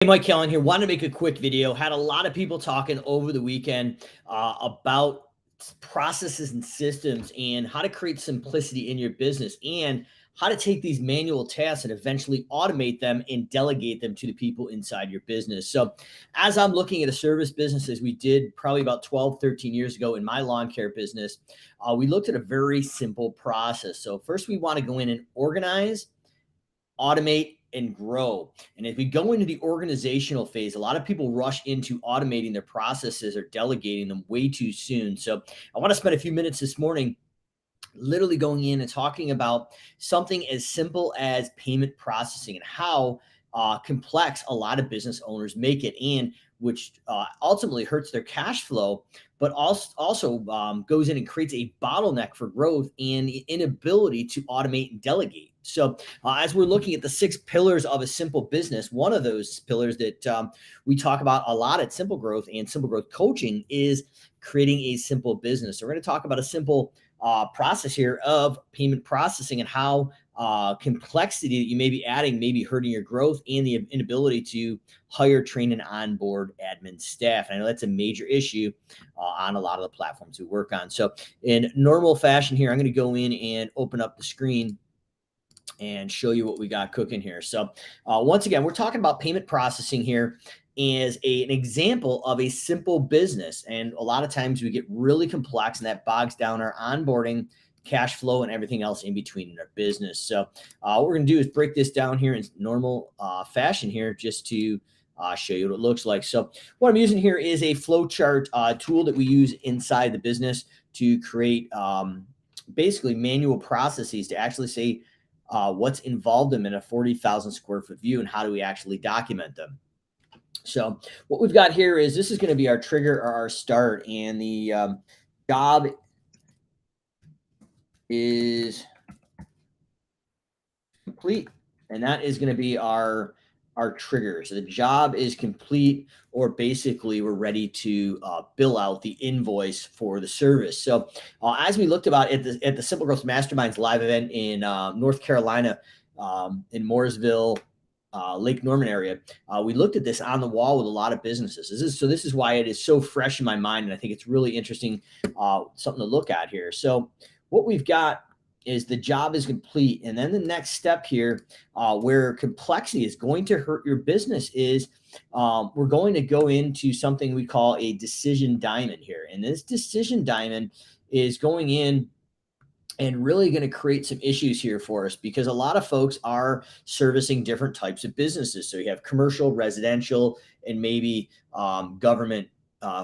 Hey, Mike Callahan here. Wanted to make a quick video. Had a lot of people talking over the weekend about processes and systems and how to create simplicity in your business and how to take these manual tasks and eventually automate them and delegate them to the people inside your business. So, as I'm looking at a service business, as we did probably about 12, 13 years ago in my lawn care business, we looked at a very simple process. So, first, we want to go in and organize, automate, and grow. And as we go into the organizational phase, a lot of people rush into automating their processes or delegating them way too soon. So I want to spend a few minutes this morning literally going in and talking about something as simple as payment processing and how complex a lot of business owners make it, and which ultimately hurts their cash flow, but also goes in and creates a bottleneck for growth and the inability to automate and delegate. So, as we're looking at the 6 pillars of a simple business, one of those pillars that we talk about a lot at Simple Growth and Simple Growth Coaching is creating a simple business. So, we're going to talk about a simple process here of payment processing and how complexity that you may be adding may be hurting your growth and the inability to hire, train, and onboard admin staff. And I know that's a major issue on a lot of the platforms we work on. So in normal fashion here, I'm going to go in and open up the screen and show you what we got cooking here. So once again, we're talking about payment processing here as an example of a simple business. And a lot of times we get really complex and that bogs down our onboarding, cash flow, and everything else in between in our business. So what we're going to do is break this down here in normal fashion here just to show you what it looks like. So what I'm using here is a flowchart tool that we use inside the business to create basically manual processes to actually say what's involved in a 40,000 square foot view and how do we actually document them. So what we've got here is this is going to be our trigger or our start, and the job is complete, and that is going to be our trigger. So the job is complete, or basically we're ready to bill out the invoice for the service. So as we looked about at the Simple Growth Masterminds live event in North Carolina, in Mooresville, Lake Norman area, we looked at this on the wall with a lot of businesses. This is why it is so fresh in my mind, and I think it's really interesting, something to look at here. So what we've got is the job is complete, and then the next step here, where complexity is going to hurt your business, is we're going to go into something we call a decision diamond here, and this decision diamond is going in and really going to create some issues here for us because a lot of folks are servicing different types of businesses. So you have commercial, residential, and maybe government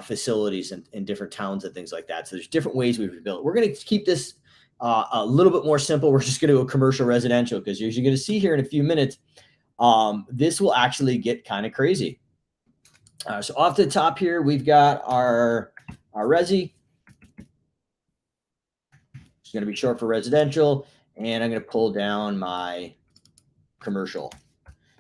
facilities in different towns and things like that. So there's different ways we've built it. We're going to keep this a little bit more simple. We're just going to go commercial, residential, because as you're going to see here in a few minutes, this will actually get kind of crazy. So off the top here, we've got our resi. It's going to be short for residential, and I'm going to pull down my commercial.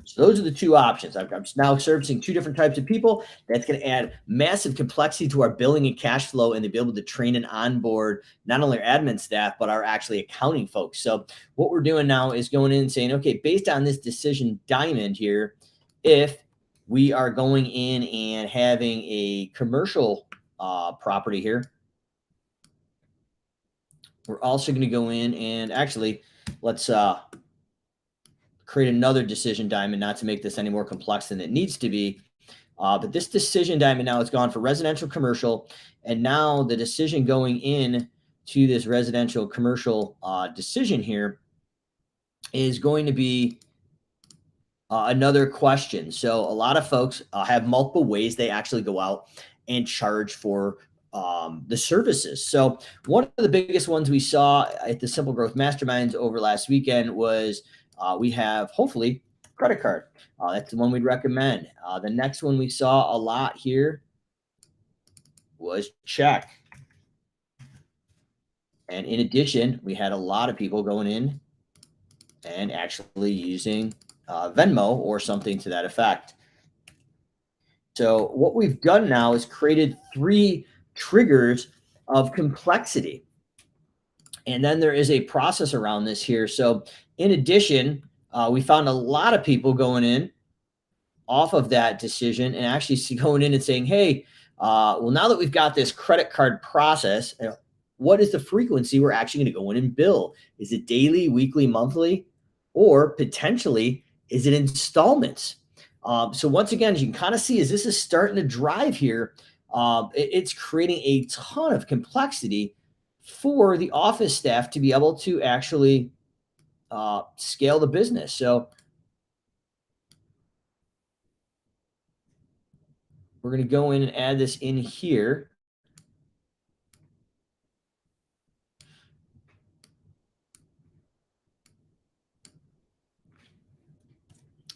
So those are the two options. I'm now servicing 2 different types of people. That's going to add massive complexity to our billing and cash flow, and to be able to train and onboard not only our admin staff, but our actually accounting folks. So what we're doing now is going in and saying, okay, based on this decision diamond here, if we are going in and having a commercial property here, we're also going to go in and actually let's create another decision diamond, not to make this any more complex than it needs to be. But this decision diamond now has gone for residential, commercial, and now the decision going in to this residential commercial decision here is going to be another question. So a lot of folks have multiple ways they actually go out and charge for the services. So one of the biggest ones we saw at the Simple Growth Masterminds over last weekend was we have, hopefully, credit card. That's the one we'd recommend. The next one we saw a lot here was check. And in addition, we had a lot of people going in and actually using Venmo or something to that effect. So what we've done now is created 3 triggers of complexity. And then there is a process around this here. So in addition, we found a lot of people going in off of that decision and actually going in and saying, hey, well, now that we've got this credit card process, what is the frequency we're actually going to go in and bill? Is it daily, weekly, monthly, or potentially is it installments? So once again, as you can kind of see, as this is starting to drive here, it's creating a ton of complexity for the office staff to be able to actually scale the business. So we're going to go in and add this in here.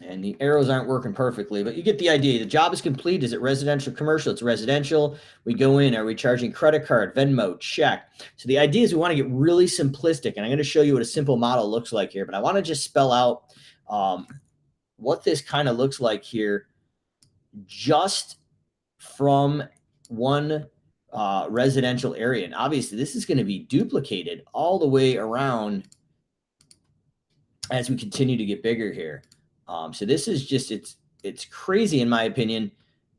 And the arrows aren't working perfectly, but you get the idea. The job is complete. Is it residential, commercial? It's residential. We go in. Are we charging credit card, Venmo, check? So the idea is we want to get really simplistic. And I'm going to show you what a simple model looks like here. But I want to just spell out what this kind of looks like here just from one residential area. And obviously, this is going to be duplicated all the way around as we continue to get bigger here. So this is just, it's crazy in my opinion,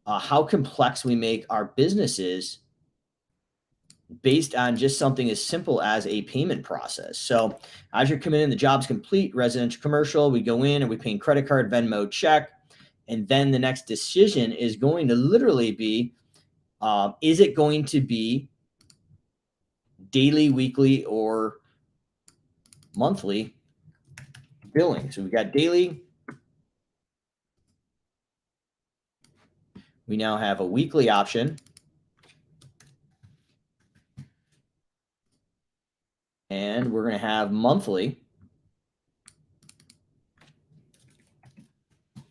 how complex we make our businesses based on just something as simple as a payment process. So as you're coming in, the job's complete, residential, commercial, we go in and we pay credit card, Venmo, check. And then the next decision is going to literally be, is it going to be daily, weekly, or monthly billing? So we got daily. We now have a weekly option. And we're going to have monthly.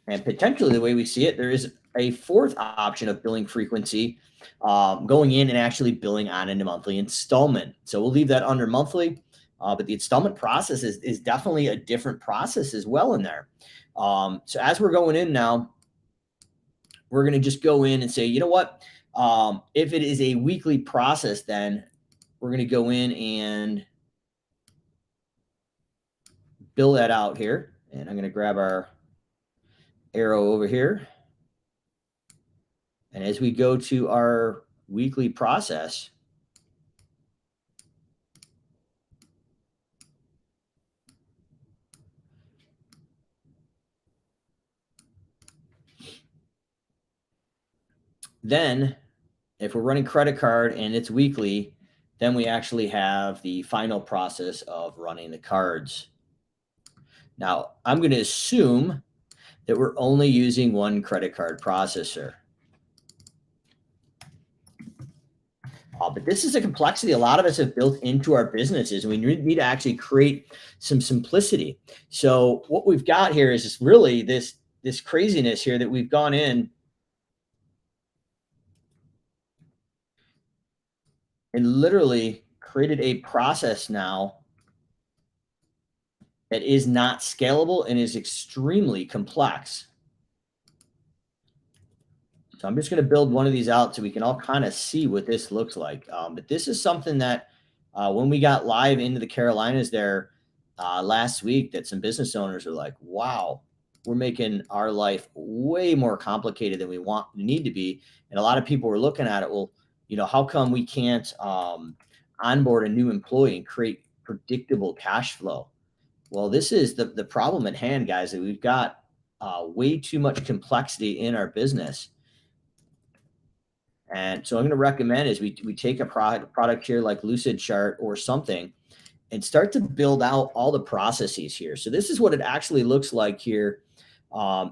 And potentially, the way we see it, there is a fourth option of billing frequency, going in and actually billing on a monthly installment. So we'll leave that under monthly, but the installment process is definitely a different process as well in there. So as we're going in now, we're going to just go in and say, you know what, if it is a weekly process, then we're going to go in and bill that out here. And I'm going to grab our arrow over here. And as we go to our weekly process, then if we're running credit card and it's weekly, then we actually have the final process of running the cards. Now, I'm going to assume that we're only using one credit card processor. But this is a complexity a lot of us have built into our businesses, and we need to actually create some simplicity. So what we've got here is just really this craziness here that we've gone in and literally created a process now that is not scalable and is extremely complex. So I'm just going to build one of these out so we can all kind of see what this looks like. But this is something that when we got live into the Carolinas there last week, that some business owners are like, wow, we're making our life way more complicated than we need to be. And a lot of people were looking at it. Well, you know, how come we can't onboard a new employee and create predictable cash flow? Well, this is the problem at hand, guys, that we've got way too much complexity in our business. And so I'm going to recommend is we take a product here like Lucid Chart or something and start to build out all the processes here. So this is what it actually looks like here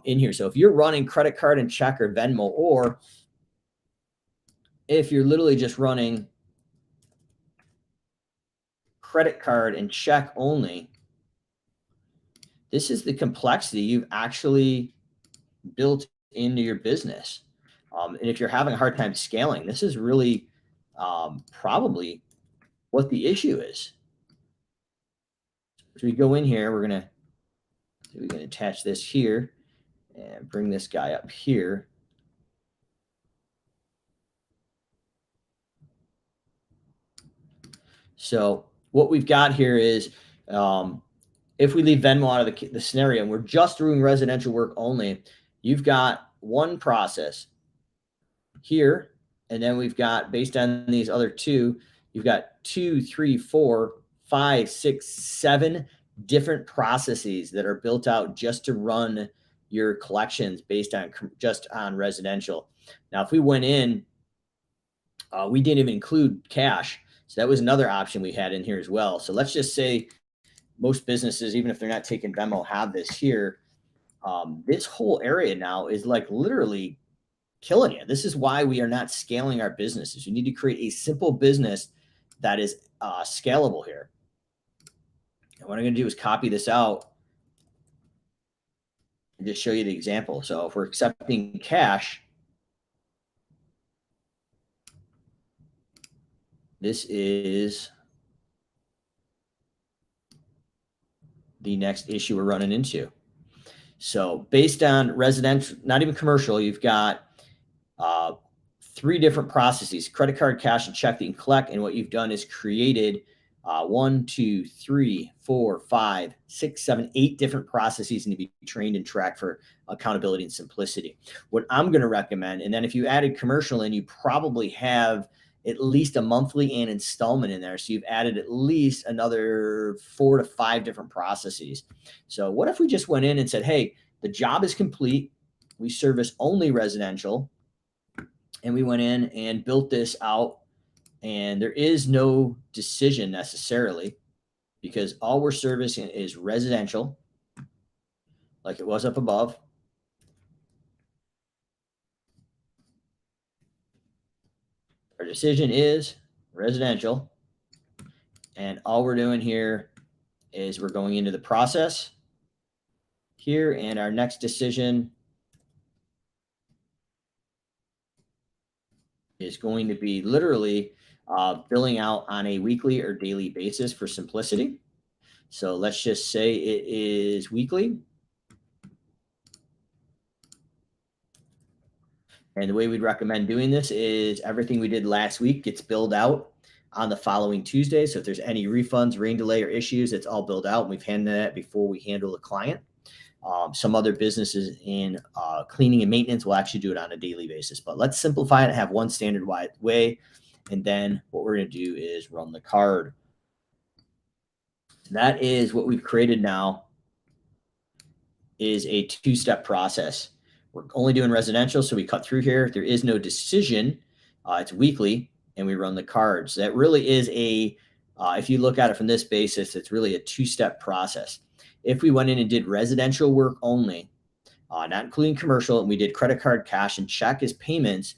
in here. So if you're running credit card and check or Venmo, or if you're literally just running credit card and check only, this is the complexity you've actually built into your business. And if you're having a hard time scaling, this is really probably what the issue is. So we go in here, we can attach this here and bring this guy up here. So what we've got here is if we leave Venmo out of the scenario and we're just doing residential work only, you've got one process here. And then we've got, based on these other two, you've got two, three, four, five, six, seven different processes that are built out just to run your collections based on just on residential. Now, if we went in, we didn't even include cash. So that was another option we had in here as well. So let's just say most businesses, even if they're not taking Venmo, have this here. This whole area now is like literally killing you. This is why we are not scaling our businesses. You need to create a simple business that is scalable here. And what I'm going to do is copy this out and just show you the example. So if we're accepting cash, this is the next issue we're running into. So based on residential, not even commercial, you've got three different processes: credit card, cash, and check that you can collect. And what you've done is created 1, 2, 3, 4, 5, 6, 7, 8 different processes need to be trained and tracked for accountability and simplicity. What I'm going to recommend, and then if you added commercial in, you probably have at least a monthly and installment in there. So you've added at least another 4 to 5 different processes. So what if we just went in and said, hey, the job is complete. We service only residential. And we went in and built this out. And there is no decision necessarily, because all we're servicing is residential, like it was up above. Our decision is residential. And all we're doing here is we're going into the process here, and our next decision is going to be literally billing out on a weekly or daily basis for simplicity. So let's just say it is weekly. And the way we'd recommend doing this is everything we did last week gets billed out on the following Tuesday. So if there's any refunds, rain delay, or issues, it's all billed out. And we've handled that before we handle the client. Some other businesses in cleaning and maintenance will actually do it on a daily basis. But let's simplify it and have one standard way. And then what we're going to do is run the card. That is what we've created now, is a two-step process. We're only doing residential, so we cut through here. There is no decision. It's weekly, and we run the cards. That really is if you look at it from this basis, it's really a two-step process. If we went in and did residential work only, not including commercial, and we did credit card, cash, and check as payments,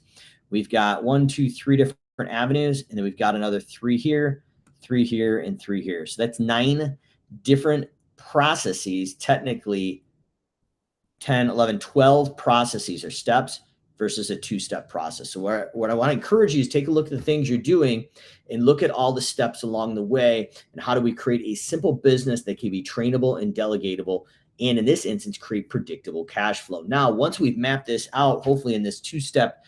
we've got 1, 2, 3 different avenues, and then we've got another 3 here, 3 here, and 3 here. So that's 9 different processes, technically 10, 11, 12 processes or steps versus a two-step process. So what I want to encourage you is take a look at the things you're doing and look at all the steps along the way, and how do we create a simple business that can be trainable and delegatable, and in this instance, create predictable cash flow. Now, once we've mapped this out, hopefully in this two-step,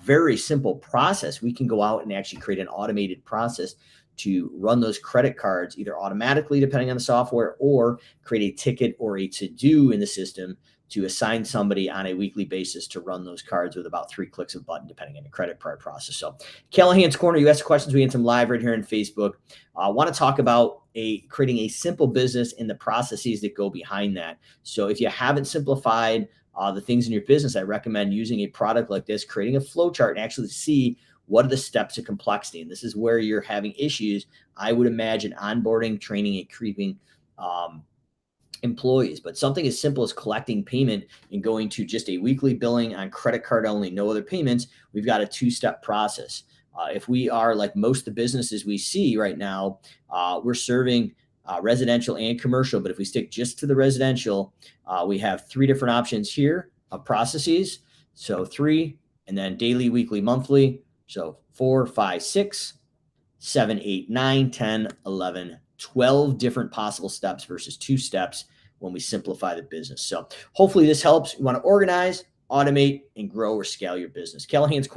very simple process, we can go out and actually create an automated process to run those credit cards either automatically, depending on the software, or create a ticket or a to-do in the system to assign somebody on a weekly basis to run those cards with about 3 clicks of a button, depending on the credit card process. So Callahan's Corner, you asked questions. We had some live right here on Facebook. I want to talk about creating a simple business and the processes that go behind that. So if you haven't simplified the things in your business, I recommend using a product like this, creating a flow chart, and actually see what are the steps of complexity. And this is where you're having issues, I would imagine, onboarding, training, and creeping employees. But something as simple as collecting payment and going to just a weekly billing on credit card only, no other payments, we've got a two-step process. If we are like most of the businesses we see right now, we're serving residential and commercial. But if we stick just to the residential, we have 3 different options here of processes. So 3, and then daily, weekly, monthly. So 4, 5, 6, 7, 8, 9, 10, 11, 12 different possible steps versus 2 steps when we simplify the business. So hopefully this helps. You want to organize, automate, and grow or scale your business. Callahan's